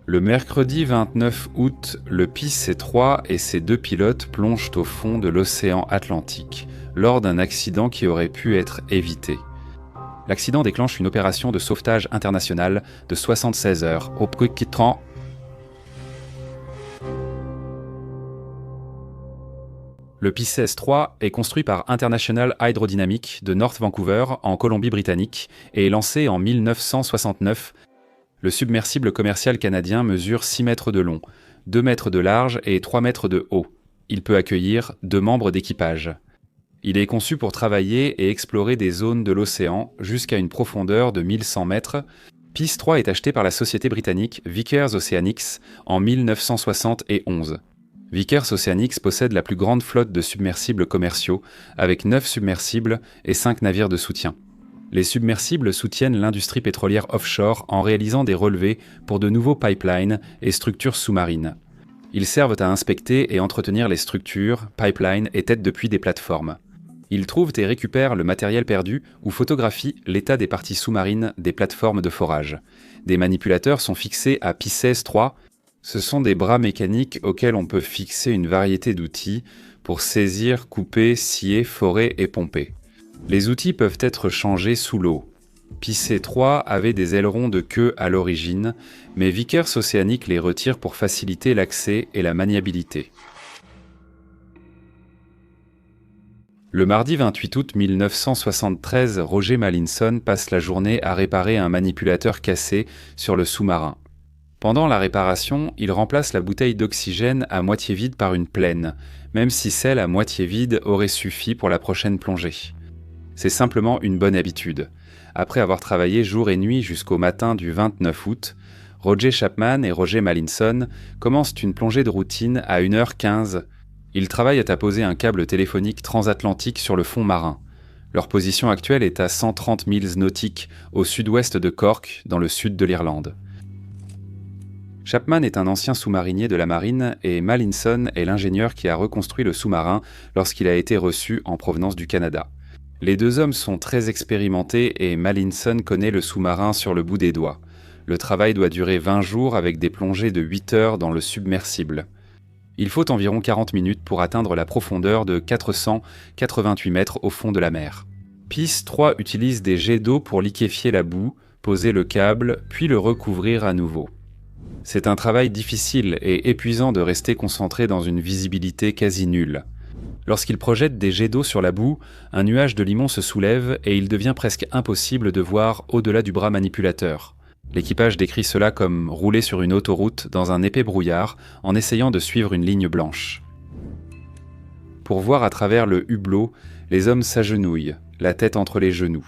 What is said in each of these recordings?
Le mercredi 29 août, le PC-3 et ses deux pilotes plongent au fond de l'océan Atlantique, lors d'un accident qui aurait pu être évité. L'accident déclenche une opération de sauvetage internationale de 76 heures au Phuket. Le PICES-3 est construit par International Hydrodynamic de North Vancouver en Colombie-Britannique et est lancé en 1969. Le submersible commercial canadien mesure 6 mètres de long, 2 mètres de large et 3 mètres de haut. Il peut accueillir 2 membres d'équipage. Il est conçu pour travailler et explorer des zones de l'océan jusqu'à une profondeur de 1100 mètres. PICES-3 est acheté par la société britannique Vickers Oceanics en 1971. Vickers Oceanics possède la plus grande flotte de submersibles commerciaux, avec 9 submersibles et 5 navires de soutien. Les submersibles soutiennent l'industrie pétrolière offshore en réalisant des relevés pour de nouveaux pipelines et structures sous-marines. Ils servent à inspecter et entretenir les structures, pipelines et têtes de puits des plateformes. Ils trouvent et récupèrent le matériel perdu ou photographient l'état des parties sous-marines des plateformes de forage. Des manipulateurs sont fixés à PICES-3. Ce sont des bras mécaniques auxquels on peut fixer une variété d'outils pour saisir, couper, scier, forer et pomper. Les outils peuvent être changés sous l'eau. PICES-3 avait des ailerons de queue à l'origine, mais Vickers Oceanic les retire pour faciliter l'accès et la maniabilité. Le mardi 28 août 1973, Roger Mallinson passe la journée à réparer un manipulateur cassé sur le sous-marin. Pendant la réparation, il remplace la bouteille d'oxygène à moitié vide par une pleine, même si celle à moitié vide aurait suffi pour la prochaine plongée. C'est simplement une bonne habitude. Après avoir travaillé jour et nuit jusqu'au matin du 29 août, Roger Chapman et Roger Mallinson commencent une plongée de routine à 1h15. Ils travaillent à poser un câble téléphonique transatlantique sur le fond marin. Leur position actuelle est à 130 milles nautiques au sud-ouest de Cork, dans le sud de l'Irlande. Chapman est un ancien sous-marinier de la marine et Mallinson est l'ingénieur qui a reconstruit le sous-marin lorsqu'il a été reçu en provenance du Canada. Les deux hommes sont très expérimentés et Mallinson connaît le sous-marin sur le bout des doigts. Le travail doit durer 20 jours avec des plongées de 8 heures dans le submersible. Il faut environ 40 minutes pour atteindre la profondeur de 488 mètres au fond de la mer. PICES-3 utilise des jets d'eau pour liquéfier la boue, poser le câble, puis le recouvrir à nouveau. C'est un travail difficile et épuisant de rester concentré dans une visibilité quasi nulle. Lorsqu'il projette des jets d'eau sur la boue, un nuage de limon se soulève et il devient presque impossible de voir au-delà du bras manipulateur. L'équipage décrit cela comme rouler sur une autoroute dans un épais brouillard en essayant de suivre une ligne blanche. Pour voir à travers le hublot, les hommes s'agenouillent, la tête entre les genoux.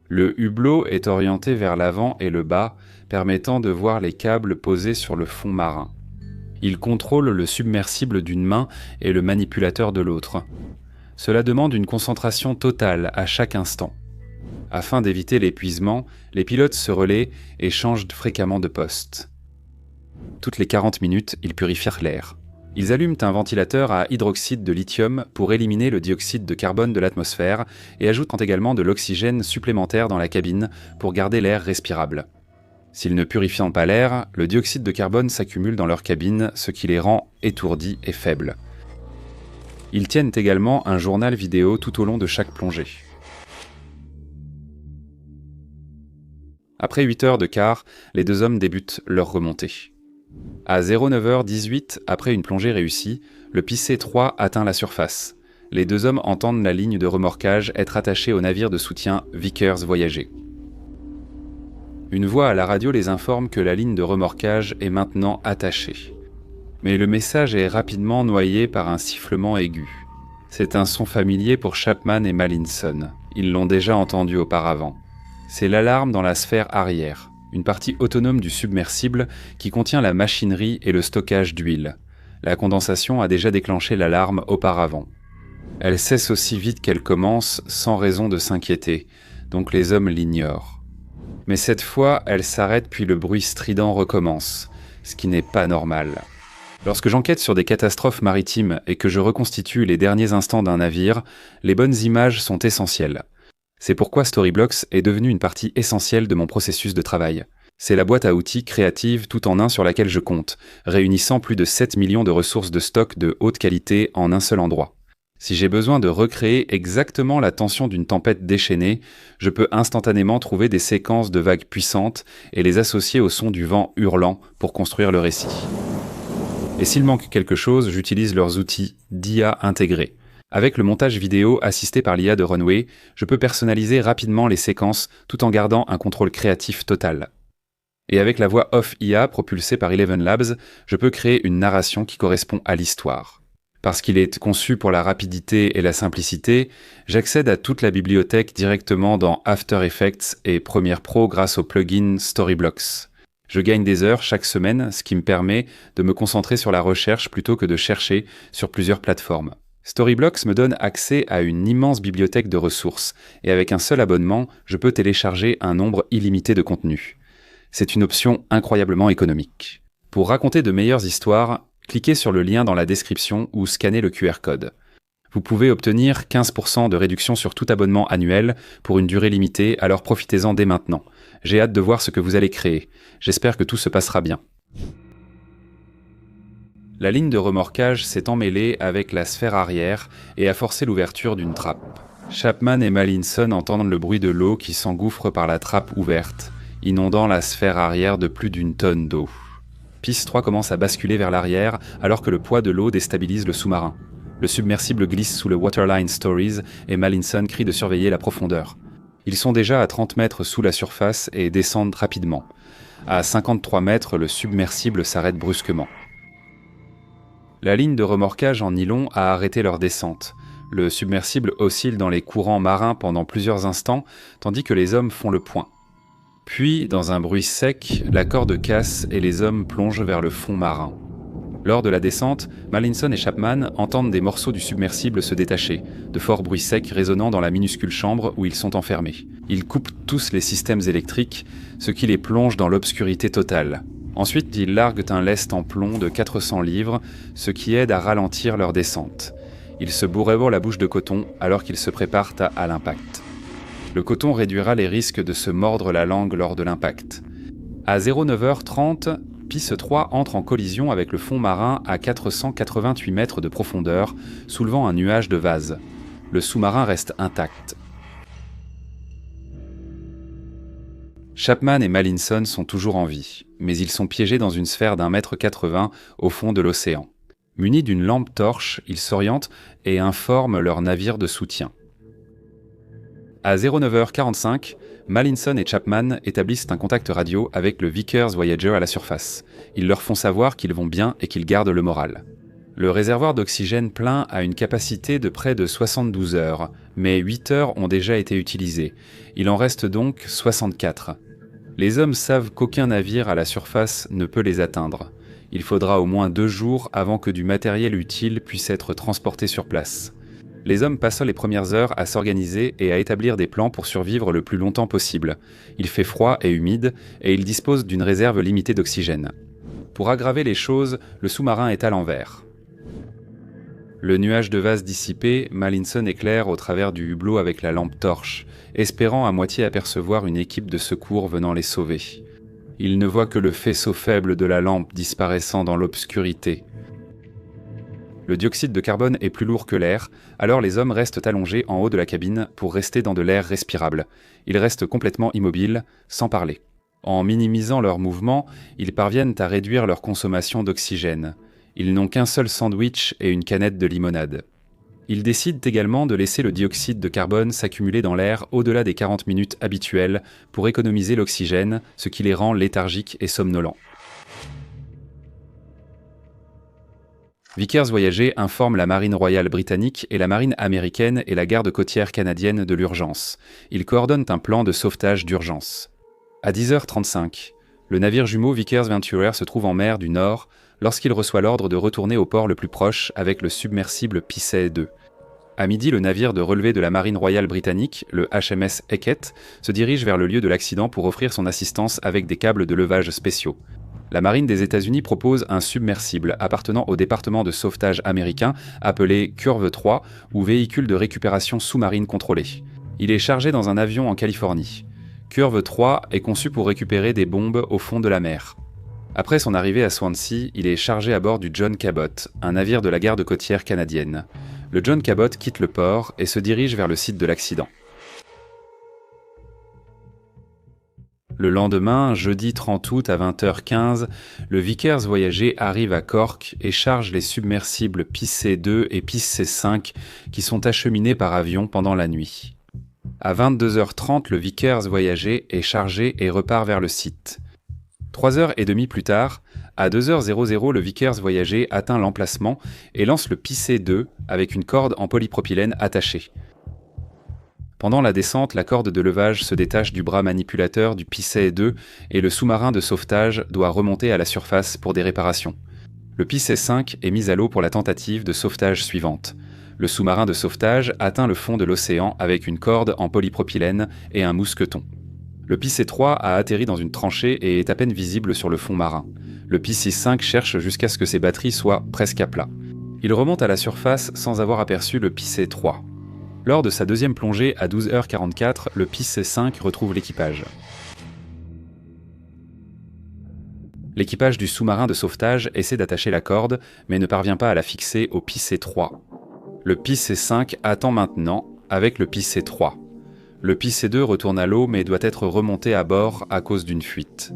Le hublot est orienté vers l'avant et le bas, permettant de voir les câbles posés sur le fond marin. Il contrôle le submersible d'une main et le manipulateur de l'autre. Cela demande une concentration totale à chaque instant. Afin d'éviter l'épuisement, les pilotes se relaient et changent fréquemment de poste. Toutes les 40 minutes, ils purifient l'air. Ils allument un ventilateur à hydroxyde de lithium pour éliminer le dioxyde de carbone de l'atmosphère et ajoutent également de l'oxygène supplémentaire dans la cabine pour garder l'air respirable. S'ils ne purifient pas l'air, le dioxyde de carbone s'accumule dans leur cabine, ce qui les rend étourdis et faibles. Ils tiennent également un journal vidéo tout au long de chaque plongée. Après 8 heures de quart, les deux hommes débutent leur remontée. À 09h18, après une plongée réussie, le PICES-3 atteint la surface. Les deux hommes entendent la ligne de remorquage être attachée au navire de soutien Vickers Voyager. Une voix à la radio les informe que la ligne de remorquage est maintenant attachée. Mais le message est rapidement noyé par un sifflement aigu. C'est un son familier pour Chapman et Mallinson. Ils l'ont déjà entendu auparavant. C'est l'alarme dans la sphère arrière, une partie autonome du submersible qui contient la machinerie et le stockage d'huile. La condensation a déjà déclenché l'alarme auparavant. Elle cesse aussi vite qu'elle commence, sans raison de s'inquiéter, donc les hommes l'ignorent. Mais cette fois, elle s'arrête puis le bruit strident recommence, ce qui n'est pas normal. Lorsque j'enquête sur des catastrophes maritimes et que je reconstitue les derniers instants d'un navire, les bonnes images sont essentielles. C'est pourquoi Storyblocks est devenu une partie essentielle de mon processus de travail. C'est la boîte à outils créative tout en un sur laquelle je compte, réunissant plus de 7 millions de ressources de stock de haute qualité en un seul endroit. Si j'ai besoin de recréer exactement la tension d'une tempête déchaînée, je peux instantanément trouver des séquences de vagues puissantes et les associer au son du vent hurlant pour construire le récit. Et s'il manque quelque chose, j'utilise leurs outils d'IA intégrés. Avec le montage vidéo assisté par l'IA de Runway, je peux personnaliser rapidement les séquences tout en gardant un contrôle créatif total. Et avec la voix off IA propulsée par Eleven Labs, je peux créer une narration qui correspond à l'histoire. Parce qu'il est conçu pour la rapidité et la simplicité, j'accède à toute la bibliothèque directement dans After Effects et Premiere Pro grâce au plugin Storyblocks. Je gagne des heures chaque semaine, ce qui me permet de me concentrer sur la recherche plutôt que de chercher sur plusieurs plateformes. Storyblocks me donne accès à une immense bibliothèque de ressources, et avec un seul abonnement, je peux télécharger un nombre illimité de contenus. C'est une option incroyablement économique. Pour raconter de meilleures histoires, cliquez sur le lien dans la description ou scannez le QR code. Vous pouvez obtenir 15% de réduction sur tout abonnement annuel pour une durée limitée, alors profitez-en dès maintenant. J'ai hâte de voir ce que vous allez créer. J'espère que tout se passera bien. La ligne de remorquage s'est emmêlée avec la sphère arrière et a forcé l'ouverture d'une trappe. Chapman et Mallinson entendent le bruit de l'eau qui s'engouffre par la trappe ouverte, inondant la sphère arrière de plus d'une tonne d'eau. Piste 3 commence à basculer vers l'arrière alors que le poids de l'eau déstabilise le sous-marin. Le submersible glisse sous le Waterline Stories et Mallinson crie de surveiller la profondeur. Ils sont déjà à 30 mètres sous la surface et descendent rapidement. À 53 mètres, le submersible s'arrête brusquement. La ligne de remorquage en nylon a arrêté leur descente. Le submersible oscille dans les courants marins pendant plusieurs instants, tandis que les hommes font le point. Puis, dans un bruit sec, la corde casse et les hommes plongent vers le fond marin. Lors de la descente, Mallinson et Chapman entendent des morceaux du submersible se détacher, de forts bruits secs résonnant dans la minuscule chambre où ils sont enfermés. Ils coupent tous les systèmes électriques, ce qui les plonge dans l'obscurité totale. Ensuite, ils larguent un lest en plomb de 400 livres, ce qui aide à ralentir leur descente. Ils se bourrent la bouche de coton alors qu'ils se préparent à l'impact. Le coton réduira les risques de se mordre la langue lors de l'impact. À 09h30, Pisse 3 entre en collision avec le fond marin à 488 mètres de profondeur, soulevant un nuage de vase. Le sous-marin reste intact. Chapman et Mallinson sont toujours en vie, mais ils sont piégés dans une sphère d'1,80 m au fond de l'océan. Munis d'une lampe torche, ils s'orientent et informent leur navire de soutien. À 09h45, Mallinson et Chapman établissent un contact radio avec le Vickers Voyager à la surface. Ils leur font savoir qu'ils vont bien et qu'ils gardent le moral. Le réservoir d'oxygène plein a une capacité de près de 72 heures, mais 8 heures ont déjà été utilisées. Il en reste donc 64. Les hommes savent qu'aucun navire à la surface ne peut les atteindre. Il faudra au moins 2 jours avant que du matériel utile puisse être transporté sur place. Les hommes passent les premières heures à s'organiser et à établir des plans pour survivre le plus longtemps possible. Il fait froid et humide, et ils disposent d'une réserve limitée d'oxygène. Pour aggraver les choses, le sous-marin est à l'envers. Le nuage de vase dissipé, Mallinson éclaire au travers du hublot avec la lampe torche, espérant à moitié apercevoir une équipe de secours venant les sauver. Il ne voit que le faisceau faible de la lampe disparaissant dans l'obscurité. Le dioxyde de carbone est plus lourd que l'air, alors les hommes restent allongés en haut de la cabine pour rester dans de l'air respirable. Ils restent complètement immobiles, sans parler. En minimisant leurs mouvements, ils parviennent à réduire leur consommation d'oxygène. Ils n'ont qu'un seul sandwich et une canette de limonade. Ils décident également de laisser le dioxyde de carbone s'accumuler dans l'air au-delà des 40 minutes habituelles pour économiser l'oxygène, ce qui les rend léthargiques et somnolents. Vickers Voyager informe la marine royale britannique et la marine américaine et la garde côtière canadienne de l'urgence. Ils coordonnent un plan de sauvetage d'urgence. À 10h35, le navire jumeau Vickers Venturer se trouve en mer du Nord lorsqu'il reçoit l'ordre de retourner au port le plus proche avec le submersible Picay 2. À midi, le navire de relevée de la marine royale britannique, le HMS Eckett, se dirige vers le lieu de l'accident pour offrir son assistance avec des câbles de levage spéciaux. La marine des États-Unis propose un submersible appartenant au département de sauvetage américain appelé Curve 3 ou véhicule de récupération sous-marine contrôlée. Il est chargé dans un avion en Californie. Curve 3 est conçu pour récupérer des bombes au fond de la mer. Après son arrivée à Swansea, il est chargé à bord du John Cabot, un navire de la garde côtière canadienne. Le John Cabot quitte le port et se dirige vers le site de l'accident. Le lendemain, jeudi 30 août à 20h15, le Vickers Voyager arrive à Cork et charge les submersibles PIS-C2 et PIS-C5 qui sont acheminés par avion pendant la nuit. À 22h30, le Vickers Voyager est chargé et repart vers le site. 3h30 plus tard, à 2h00, le Vickers Voyager atteint l'emplacement et lance le PIS-C2 avec une corde en polypropylène attachée. Pendant la descente, la corde de levage se détache du bras manipulateur du PIS-C2 et le sous-marin de sauvetage doit remonter à la surface pour des réparations. Le PIS-C5 est mis à l'eau pour la tentative de sauvetage suivante. Le sous-marin de sauvetage atteint le fond de l'océan avec une corde en polypropylène et un mousqueton. Le PIS-C3 a atterri dans une tranchée et est à peine visible sur le fond marin. Le PIS-C5 cherche jusqu'à ce que ses batteries soient presque à plat. Il remonte à la surface sans avoir aperçu le PIS-C3. Lors de sa deuxième plongée à 12h44, le PIS-C5 retrouve l'équipage. L'équipage du sous-marin de sauvetage essaie d'attacher la corde, mais ne parvient pas à la fixer au PIS-C3. Le PIS-C5 attend maintenant avec le PIS-C3. Le PIS-C2 retourne à l'eau mais doit être remonté à bord à cause d'une fuite.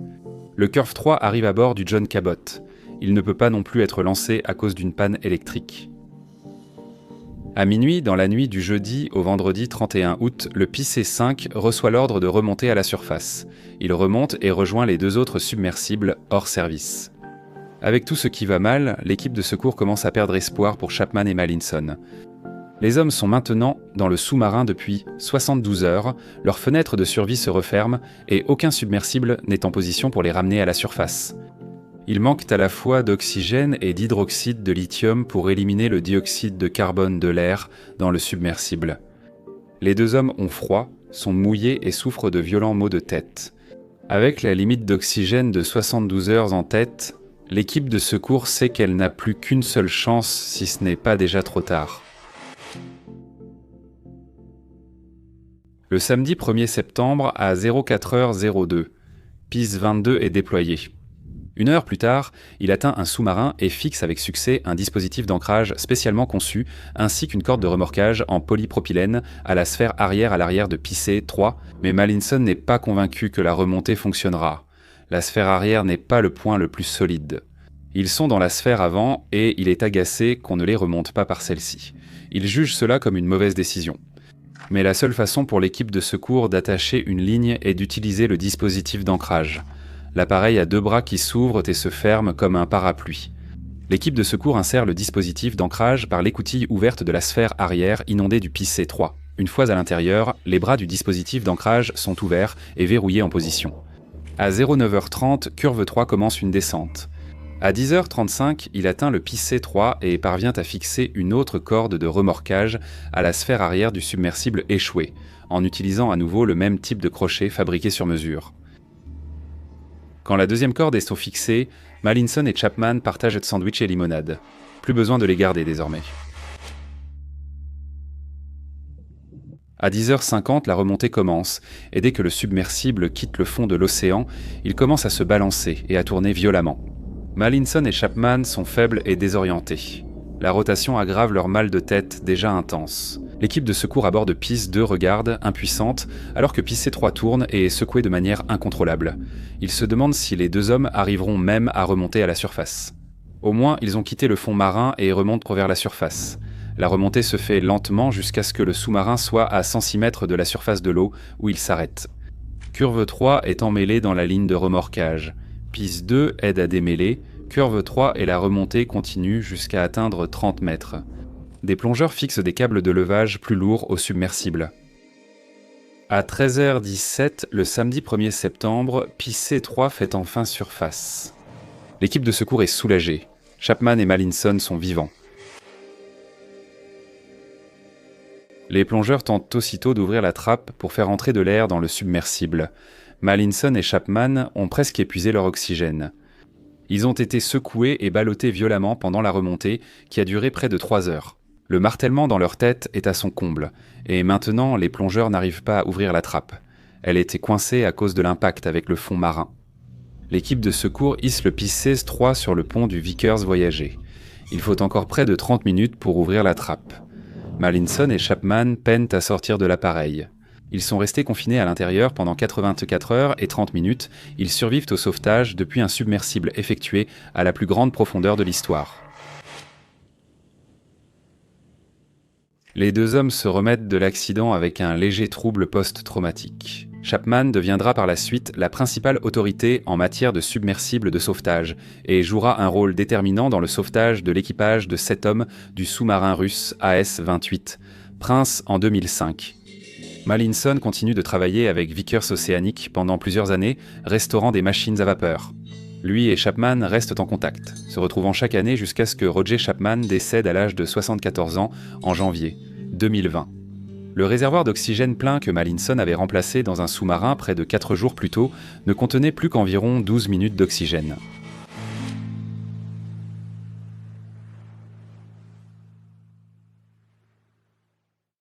Le Curve 3 arrive à bord du John Cabot. Il ne peut pas non plus être lancé à cause d'une panne électrique. À minuit, dans la nuit du jeudi au vendredi 31 août, le PIS-C5 reçoit l'ordre de remonter à la surface. Il remonte et rejoint les deux autres submersibles hors service. Avec tout ce qui va mal, l'équipe de secours commence à perdre espoir pour Chapman et Mallinson. Les hommes sont maintenant dans le sous-marin depuis 72 heures, leur fenêtre de survie se referme et aucun submersible n'est en position pour les ramener à la surface. Ils manquent à la fois d'oxygène et d'hydroxyde de lithium pour éliminer le dioxyde de carbone de l'air dans le submersible. Les deux hommes ont froid, sont mouillés et souffrent de violents maux de tête. Avec la limite d'oxygène de 72 heures en tête, l'équipe de secours sait qu'elle n'a plus qu'une seule chance si ce n'est pas déjà trop tard. Le samedi 1er septembre à 04h02, PIS-22 est déployé. Une heure plus tard, il atteint un sous-marin et fixe avec succès un dispositif d'ancrage spécialement conçu, ainsi qu'une corde de remorquage en polypropylène à la sphère arrière à l'arrière de PIS-C3, mais Mallinson n'est pas convaincu que la remontée fonctionnera. La sphère arrière n'est pas le point le plus solide. Ils sont dans la sphère avant et il est agacé qu'on ne les remonte pas par celle-ci. Il juge cela comme une mauvaise décision. Mais la seule façon pour l'équipe de secours d'attacher une ligne est d'utiliser le dispositif d'ancrage. L'appareil a deux bras qui s'ouvrent et se ferment comme un parapluie. L'équipe de secours insère le dispositif d'ancrage par l'écoutille ouverte de la sphère arrière inondée du PIS-C3. Une fois à l'intérieur, les bras du dispositif d'ancrage sont ouverts et verrouillés en position. À 09h30, Curve 3 commence une descente. À 10h35, il atteint le PIS-C3 et parvient à fixer une autre corde de remorquage à la sphère arrière du submersible échoué, en utilisant à nouveau le même type de crochet fabriqué sur mesure. Quand la deuxième corde est fixée, Mallinson et Chapman partagent sandwich et limonade. Plus besoin de les garder désormais. À 10h50, la remontée commence, et dès que le submersible quitte le fond de l'océan, il commence à se balancer et à tourner violemment. Mallinson et Chapman sont faibles et désorientés. La rotation aggrave leur mal de tête déjà intense. L'équipe de secours à bord de PIS-2 regarde, impuissante, alors que PIS-C3 tourne et est secoué de manière incontrôlable. Ils se demandent si les deux hommes arriveront même à remonter à la surface. Au moins, ils ont quitté le fond marin et remontent vers la surface. La remontée se fait lentement jusqu'à ce que le sous-marin soit à 106 mètres de la surface de l'eau, où il s'arrête. Curve 3 est emmêlée dans la ligne de remorquage. PIS-2 aide à démêler, Curve 3 et la remontée continuent jusqu'à atteindre 30 mètres. Des plongeurs fixent des câbles de levage plus lourds au submersible. À 13h17, le samedi 1er septembre, PIS-C3 fait enfin surface. L'équipe de secours est soulagée. Chapman et Mallinson sont vivants. Les plongeurs tentent aussitôt d'ouvrir la trappe pour faire entrer de l'air dans le submersible. Mallinson et Chapman ont presque épuisé leur oxygène. Ils ont été secoués et ballottés violemment pendant la remontée, qui a duré près de 3 heures. Le martèlement dans leur tête est à son comble, et maintenant les plongeurs n'arrivent pas à ouvrir la trappe. Elle était coincée à cause de l'impact avec le fond marin. L'équipe de secours hisse le Pisces 3 sur le pont du Vickers Voyager. Il faut encore près de 30 minutes pour ouvrir la trappe. Mallinson et Chapman peinent à sortir de l'appareil. Ils sont restés confinés à l'intérieur pendant 84 heures et 30 minutes. Ils survivent au sauvetage depuis un submersible effectué à la plus grande profondeur de l'histoire. Les deux hommes se remettent de l'accident avec un léger trouble post-traumatique. Chapman deviendra par la suite la principale autorité en matière de submersibles de sauvetage et jouera un rôle déterminant dans le sauvetage de l'équipage de 7 hommes du sous-marin russe AS-28, Prince en 2005. Mallinson continue de travailler avec Vickers Oceanic pendant plusieurs années, restaurant des machines à vapeur. Lui et Chapman restent en contact, se retrouvant chaque année jusqu'à ce que Roger Chapman décède à l'âge de 74 ans en janvier 2020. Le réservoir d'oxygène plein que Mallinson avait remplacé dans un sous-marin près de 4 jours plus tôt ne contenait plus qu'environ 12 minutes d'oxygène.